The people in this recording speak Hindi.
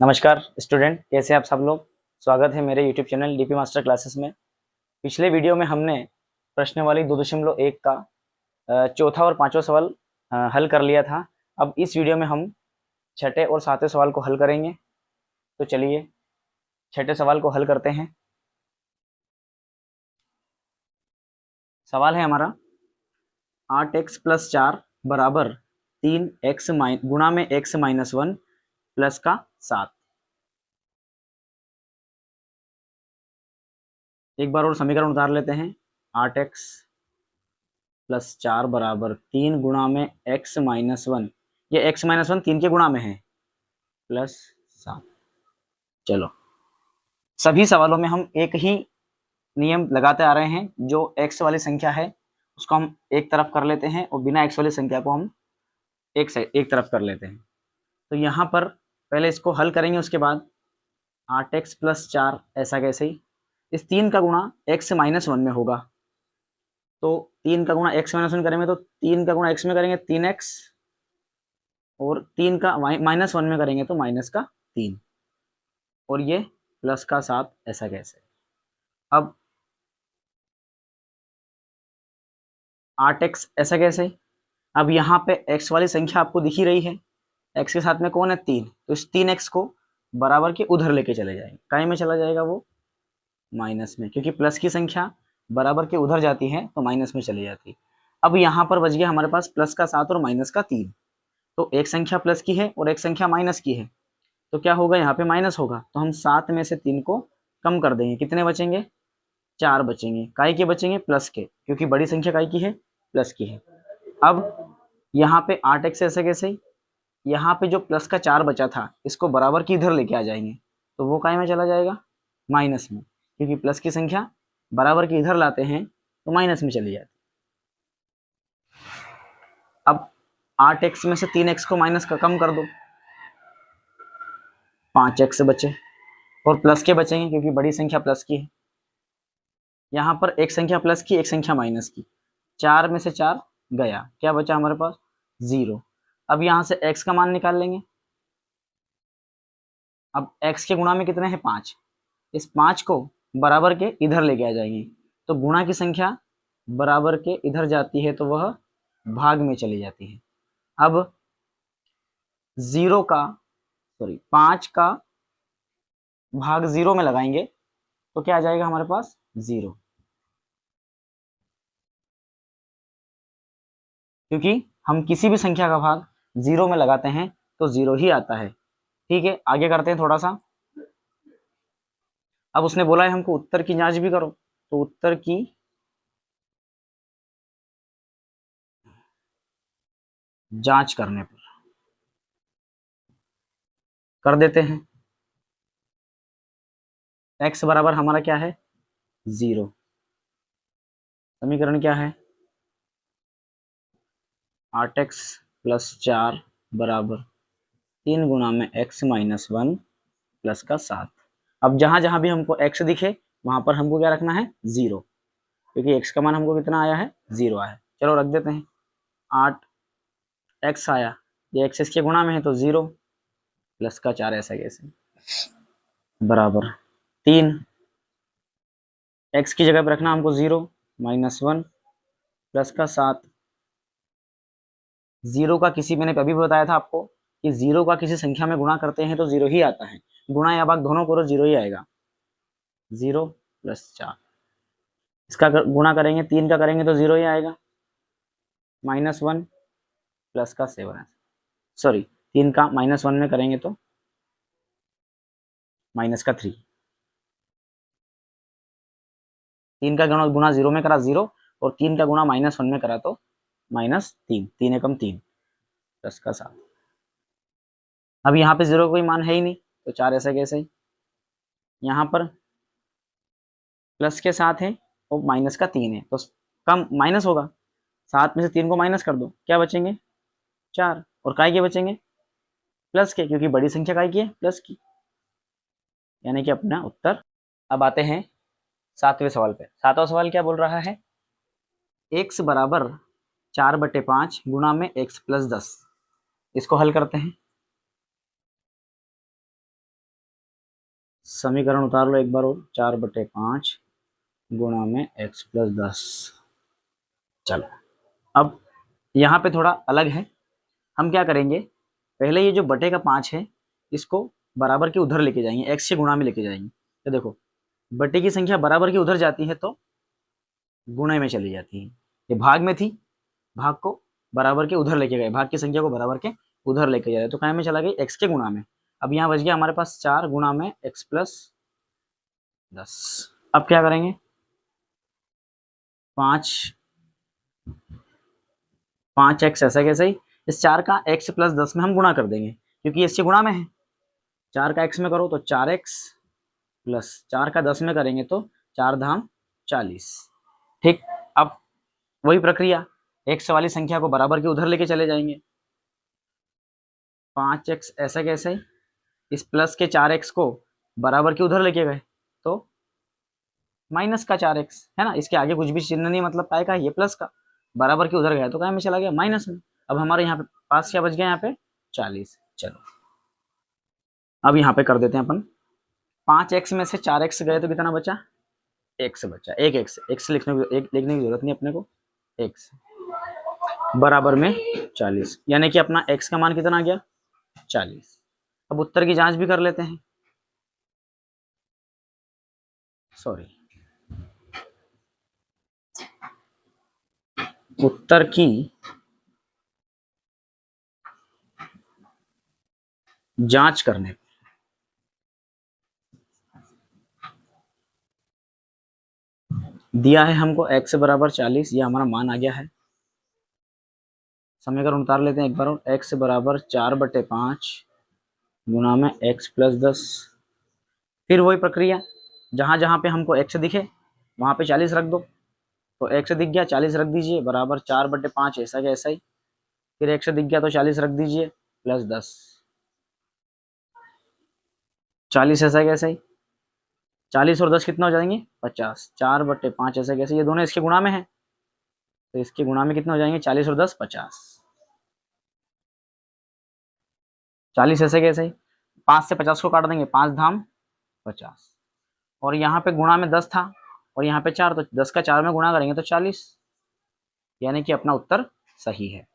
नमस्कार स्टूडेंट, कैसे आप सब लोग। स्वागत है मेरे YouTube channel DP master classes में। पिछले वीडियो में हमने प्रश्नावली 2.1 का चौथा और पांचवा सवाल हल कर लिया था। अब इस वीडियो में हम छठे और सातवें सवाल को हल करेंगे। तो चलिए छठे सवाल को हल करते हैं। सवाल है हमारा 8x + 4 बराबर 3x गुणा में x - 1 प्लस का 7। एक बार और समीकरण उतार लेते हैं। 8x + 4 बराबर 3 गुणा में x - 1, ये x - 1 3 के गुणा में है, प्लस 7। चलो सभी सवालों में हम एक ही नियम लगाते आ रहे हैं। जो x वाली संख्या है उसको हम एक तरफ कर लेते हैं और बिना x वाली संख्या को हम एक तरफ कर लेते हैं। तो यहाँ पर पहले इसको हल करेंगे, उसके बाद 8x + 4 ऐसा कैसे ही इस 3 का गुणा x - 1 में होगा। तो 3 का गुणा x - 1 करेंगे तो 3 का गुणा x में करेंगे 3x, और 3 का -1 में करेंगे तो -3, और ये +7 ऐसा कैसे। अब 8x ऐसा कैसे। अब यहाँ पे x वाली संख्या आपको दिख ही रही है, x के साथ में कौन है 3, तो इस 3x को बराबर के उधर लेके चले जाएंगे। काय में चला जाएगा वो माइनस में, क्योंकि प्लस की संख्या बराबर के उधर जाती है तो माइनस में चली जाती है। अब यहाँ पर बच गया हमारे पास +7 और -3। तो एक संख्या प्लस की है और एक संख्या माइनस की है, तो क्या होगा यहाँ पे माइनस होगा। तो हम 7 में से 3 को कम कर देंगे, कितने बचेंगे 4 बचेंगे। काय के बचेंगे प्लस के, क्योंकि बड़ी संख्या काय की है प्लस की है। अब यहाँ पे 8x ऐसे कैसे, यहाँ पे जो प्लस का 4 बचा था इसको बराबर की इधर लेके आ जाएंगे, तो वो काय में चला जाएगा माइनस में, क्योंकि प्लस की संख्या बराबर की इधर लाते हैं तो माइनस में चली जाती। अब 8x में से 3x को माइनस का कम कर दो, 5x बचे, और प्लस के बचेंगे क्योंकि बड़ी संख्या प्लस की है। यहाँ पर एक संख्या प्लस की एक संख्या माइनस की, 4 में से 4 गया, क्या बचा हमारे पास 0। अब यहाँ से x का मान निकाल लेंगे। अब x के गुणा में कितने हैं 5, इस 5 को बराबर के इधर लेके आ जाएंगे, तो गुणा की संख्या बराबर के इधर जाती है तो वह भाग में चली जाती है। अब 5 का भाग 0 में लगाएंगे तो क्या आ जाएगा हमारे पास 0, क्योंकि हम किसी भी संख्या का भाग 0 में लगाते हैं तो 0 ही आता है। ठीक है, आगे करते हैं थोड़ा सा। अब उसने बोला है हमको उत्तर की जांच भी करो, तो उत्तर की जांच करने पर कर देते हैं। x बराबर हमारा क्या है 0। समीकरण क्या है 8x + 4 बराबर 3 गुणा में x - 1 प्लस का 7। अब जहां जहां भी हमको x दिखे वहां पर हमको क्या रखना है 0, क्योंकि x का मान हमको कितना आया है 0 आया है। चलो रख देते हैं, 8x आया, ये x इसके गुणा में है तो 0 प्लस का 4 ऐसा कैसे बराबर 3, x की जगह पर रखना हमको 0 -1 प्लस का 7। 0 का किसी मैंने कभी भी बताया था आपको कि 0 का किसी संख्या में गुणा करते हैं तो 0 ही आता है, गुणा या भाग दोनों करो 0 ही आएगा। 0 + 4, इसका गुणा करेंगे 3 का करेंगे तो 0 ही आएगा, -1 प्लस का 7, सॉरी 3 का -1 में करेंगे तो -3। 3 का गुणा 0 में करा 0, और 3 का गुणा -1 में करा तो -3, 3 एकम 3 प्लस का 7। अब यहाँ पे 0 कोई मान है ही नहीं तो 4 ऐसा कैसे ही। यहाँ पर प्लस के साथ है और माइनस का 3 है तो कम माइनस होगा, 7 में से 3 को माइनस कर दो, क्या बचेंगे 4, और काय के बचेंगे प्लस के, क्योंकि बड़ी संख्या काय की है प्लस की, यानी कि अपना उत्तर। अब आते हैं सातवें सवाल पे। सातवां सवाल क्या बोल रहा है, x बराबर 4/5 गुणा में x + 10। इसको हल करते हैं। समीकरण उतार लो एक बार और, 4/5 गुणा में x प्लस 10। चलो अब यहाँ पे थोड़ा अलग है, हम क्या करेंगे, पहले ये जो बटे का 5 है इसको बराबर के उधर लेके जाएंगे, x के गुणा में लेके जाएंगे। तो देखो बटे की संख्या बराबर के उधर जाती है तो गुणे में चली जाती है। ये भाग में थी, भाग को बराबर के उधर लेके गए, भाग की संख्या को बराबर के उधर लेके जाए तो काय में चला गई, x के गुणा में। अब यहाँ बच गया हमारे पास 4 गुणा में x प्लस 10। अब क्या करेंगे, 5x ऐसा कैसे ही, इस 4 का x प्लस 10 में हम गुणा कर देंगे क्योंकि इसके गुणा में है। 4 का x में करो तो 4x प्लस 4 का 10 में करेंगे तो 4 धाम 40। ठीक, अब वही प्रक्रिया, x वाली संख्या को बराबर के उधर लेके चले जाएंगे। 5x ऐसा कैसे, इस प्लस के 4x को बराबर के उधर लेके गए तो माइनस का 4x है ना, इसके आगे कुछ भी चिन्ह नहीं, मतलब काय का ये प्लस का, बराबर के उधर गया तो काय में चला गया, माइनस में। अब हमारे यहाँ पे पास क्या बच गया, यहाँ पे 40। चलो अब यहाँ पे कर देते हैं अपन, 5x में से 4x गए तो कितना बचा, x बचा, एक x लिखने की जरूरत नहीं अपने को, x बराबर में 40, यानी कि अपना x का मान कितना आ गया, 40। अब उत्तर की जांच भी कर लेते हैं, सॉरी उत्तर की जांच करने, दिया है हमको x बराबर 40, ये हमारा मान आ गया है। समीकरण उतार लेते हैं एक बार और, x बराबर 4/5 गुणा में x प्लस 10। फिर वही प्रक्रिया, जहां जहां पे हमको x दिखे वहां पे 40 रख दो, तो x दिख गया 40 रख दीजिए, बराबर 4/5 ऐसा का ऐसा ही। फिर x दिख गया तो 40 रख दीजिए प्लस 10, 40 ऐसा कैसा ही, 40 और 10 कितना हो जाएंगे 50, 4/5 ऐसा कैसे, ये दोनों इसके गुणा में है तो इसके गुणा में कितने हो जाएंगे, 40 और 10 50, 40 ऐसे कैसे ही, 5 से 50 को काट देंगे, 5 धाम 50, और यहाँ पे गुणा में 10 था और यहाँ पे 4, तो 10 का 4 में गुणा करेंगे तो 40, यानी कि अपना उत्तर सही है।